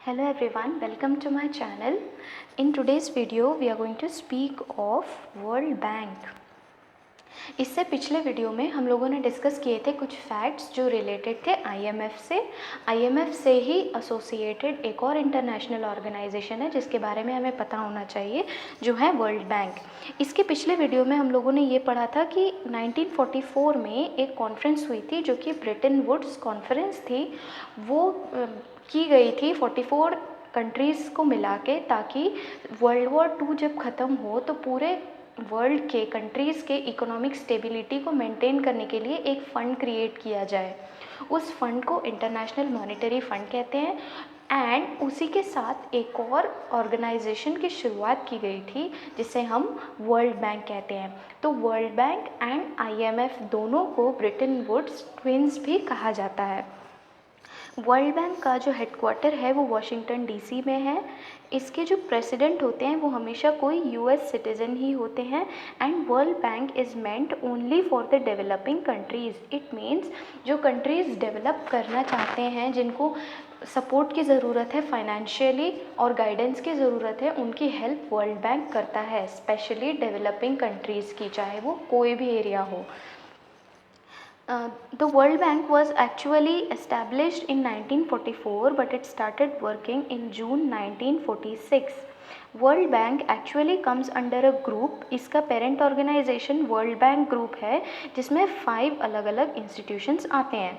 Hello everyone, welcome to my channel. In today's video we are going to speak of World Bank. इससे पिछले video में हम लोगों ने डिस्कस किए थे कुछ फैक्ट्स जो रिलेटेड थे आईएमएफ से। आईएमएफ से ही एसोसिएटेड एक और इंटरनेशनल ऑर्गेनाइजेशन है जिसके बारे में हमें पता होना चाहिए, जो है वर्ल्ड बैंक। इसके पिछले वीडियो में हम लोगों ने ये पढ़ा था कि 1944 में एक कॉन्फ्रेंस हुई थी जो कि ब्रेटन वुड्स कॉन्फ्रेंस थी। वो की गई थी 44 कंट्रीज़ को मिला के, ताकि वर्ल्ड वॉर 2 जब ख़त्म हो तो पूरे वर्ल्ड के कंट्रीज़ के इकोनॉमिक स्टेबिलिटी को मेंटेन करने के लिए एक फ़ंड क्रिएट किया जाए। उस फंड को इंटरनेशनल मॉनेटरी फ़ंड कहते हैं। एंड उसी के साथ एक और ऑर्गेनाइजेशन की शुरुआत की गई थी जिसे हम वर्ल्ड बैंक कहते हैं। तो वर्ल्ड बैंक एंड आईएमएफ दोनों को ब्रेटन वुड्स ट्विंस भी कहा जाता है। वर्ल्ड बैंक का जो हेडक्वार्टर है वो वॉशिंगटन डीसी में है। इसके जो प्रेसिडेंट होते हैं वो हमेशा कोई यूएस सिटीज़न ही होते हैं। And world bank is meant only for the developing countries. It means जो कंट्रीज़ डेवलप करना चाहते हैं, जिनको सपोर्ट की ज़रूरत है, फाइनेंशियली और गाइडेंस की ज़रूरत है, उनकी हेल्प वर्ल्ड बैंक करता है, स्पेशली डेवलपिंग कंट्रीज़ की, चाहे वो कोई भी एरिया हो। The World Bank was actually established in 1944, but it started working in June 1946. World bank actually comes under a group. इसका parent organisation world bank group है जिसमें 5 अलग अलग इंस्टीट्यूशंस आते हैं।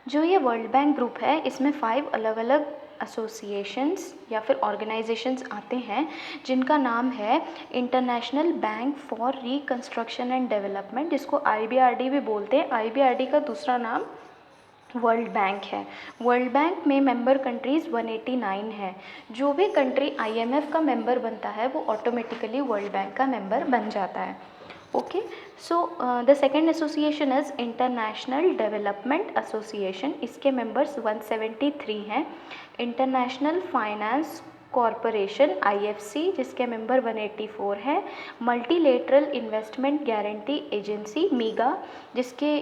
जो ये वर्ल्ड बैंक ग्रुप है इसमें 5 अलग अलग एसोसिएशंस या फिर ऑर्गेनाइजेशंस आते हैं जिनका नाम है international bank for reconstruction and development, जिसको आईबीआरडी भी बोलते हैं। आईबीआरडी का दूसरा नाम वर्ल्ड बैंक है। वर्ल्ड बैंक में मेंबर कंट्रीज़ 189 है। जो भी कंट्री आईएमएफ का मेंबर बनता है वो ऑटोमेटिकली वर्ल्ड बैंक का मेंबर बन जाता है। Okay, so the second association is international development association. इसके मेंबर्स 173 हैं। इंटरनेशनल फाइनेंस कॉरपोरेशन आईएफसी, जिसके मेंबर 184 हैं। मल्टीलेटरल इन्वेस्टमेंट गारंटी एजेंसी मीगा, जिसके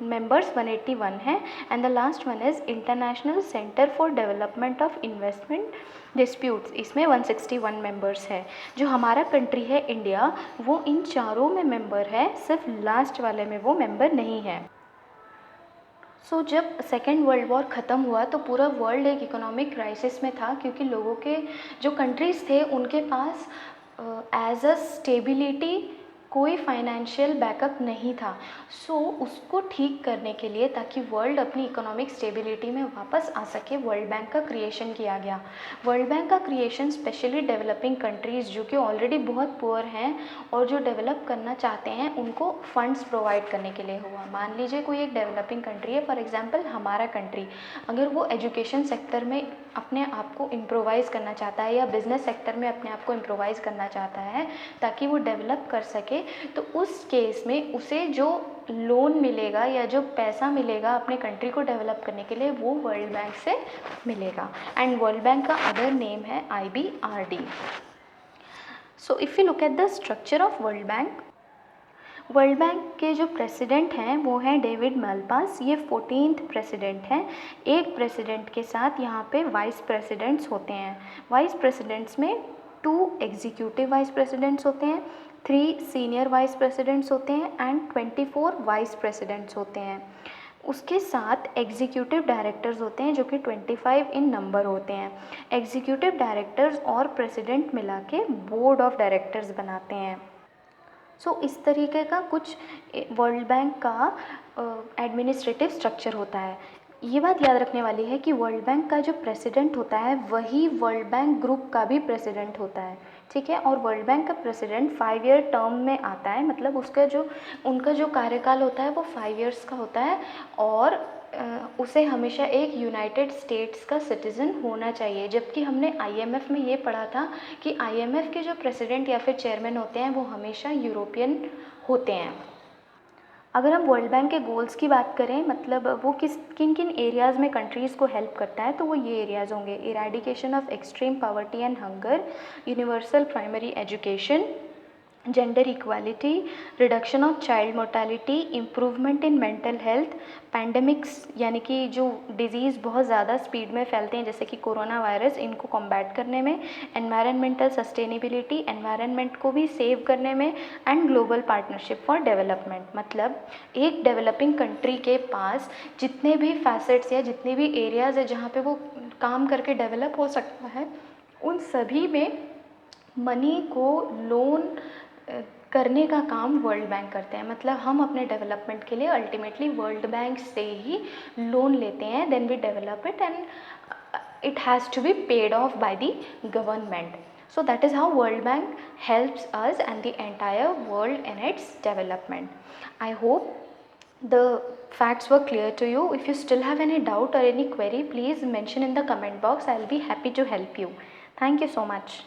मेंबर्स 181 हैं। And the last one is international centre for development of investment disputes. इसमें 161 members है। जो हमारा कंट्री है इंडिया, वो इन चारों में मेंबर है, सिर्फ लास्ट वाले में वो मेंबर नहीं है। सो जब सेकेंड वर्ल्ड वॉर ख़त्म हुआ तो पूरा वर्ल्ड एक इकोनॉमिक क्राइसिस में था, क्योंकि लोगों के जो कंट्रीज़ थे उनके पास एज अ स्टेबिलिटी कोई फाइनेंशियल बैकअप नहीं था। सो उसको ठीक करने के लिए, ताकि वर्ल्ड अपनी इकोनॉमिक स्टेबिलिटी में वापस आ सके, वर्ल्ड बैंक का क्रिएशन किया गया। वर्ल्ड बैंक का क्रिएशन स्पेशली डेवलपिंग कंट्रीज़ जो कि ऑलरेडी बहुत पुअर हैं और जो डेवलप करना चाहते हैं उनको फंड्स प्रोवाइड करने के लिए हुआ। मान लीजिए कोई एक डेवलपिंग कंट्री है, फॉर एग्जांपल हमारा कंट्री, अगर वो एजुकेशन सेक्टर में अपने आप को इम्प्रोवाइज़ करना चाहता है या बिज़नेस सेक्टर में अपने आप को इम्प्रोवाइज़ करना चाहता है ताकि वो डेवलप कर सके, तो उस केस में उसे जो लोन मिलेगा या जो पैसा मिलेगा अपने कंट्री को डेवलप करने के लिए, वो वर्ल्ड बैंक से मिलेगा। एंड वर्ल्ड बैंक का अदर नेम है IBRD. So if you look at the structure of world bank, world bank के जो प्रेसिडेंट हैं वो हैं डेविड मालपास। ये 14th प्रेसिडेंट हैं। एक प्रेसिडेंट के साथ यहाँ पे वाइस प्रेसिडेंट्स होते हैं। वाइस प्रेसिडेंट्स में 2 एग्जीक्यूटिव वाइस प्रेसिडेंट्स होते हैं, 3 सीनियर वाइस प्रेसिडेंट्स होते हैं एंड 24 वाइस प्रेसिडेंट्स होते हैं। उसके साथ एग्जीक्यूटिव डायरेक्टर्स होते हैं जो कि 25 इन नंबर होते हैं। एग्जीक्यूटिव डायरेक्टर्स और प्रेसिडेंट मिला के बोर्ड ऑफ डायरेक्टर्स बनाते हैं। सो इस तरीके का कुछ वर्ल्ड बैंक का एडमिनिस्ट्रेटिव स्ट्रक्चर होता है। ये बात याद रखने वाली है कि वर्ल्ड बैंक का जो प्रेसिडेंट होता है वही वर्ल्ड बैंक ग्रुप का भी प्रेसिडेंट होता है, ठीक है। और वर्ल्ड बैंक का प्रेसिडेंट 5 ईयर टर्म में आता है, मतलब उनका जो कार्यकाल होता है वो 5 ईयर्स का होता है। और उसे हमेशा एक यूनाइटेड स्टेट्स का सिटीज़न होना चाहिए। जबकि हमने आईएमएफ में ये पढ़ा था कि आईएमएफ के जो प्रेसिडेंट या फिर चेयरमैन होते हैं वो हमेशा यूरोपियन होते हैं। अगर हम वर्ल्ड बैंक के गोल्स की बात करें, मतलब वो किन किन एरियाज़ में कंट्रीज़ को हेल्प करता है, तो वो ये एरियाज़ होंगे: eradication of extreme poverty and hunger, universal primary education, gender equality, reduction of child mortality, improvement in mental health, pandemics यानी कि जो डिजीज़ बहुत ज़्यादा स्पीड में फैलते हैं जैसे कि कोरोना वायरस, इनको कॉम्बैट करने में, एनवायरनमेंटल सस्टेनेबिलिटी, एनवायरनमेंट को भी सेव करने में, and global partnership for development. मतलब एक डेवलपिंग कंट्री के पास जितने भी फैसेट्स या जितने भी एरियाज़ है जहाँ पे वो काम करके डेवलप हो सकता है, उन सभी में मनी को लोन करने का काम वर्ल्ड बैंक करते हैं। मतलब हम अपने डेवलपमेंट के लिए अल्टीमेटली वर्ल्ड बैंक से ही लोन लेते हैं, then we develop it and it has to be paid off by the government. So that is how World Bank helps us and the entire world in its development. I hope the facts were clear to you. If you still have any doubt or any query, please mention in the comment box. I'll be happy to help you. Thank you so much.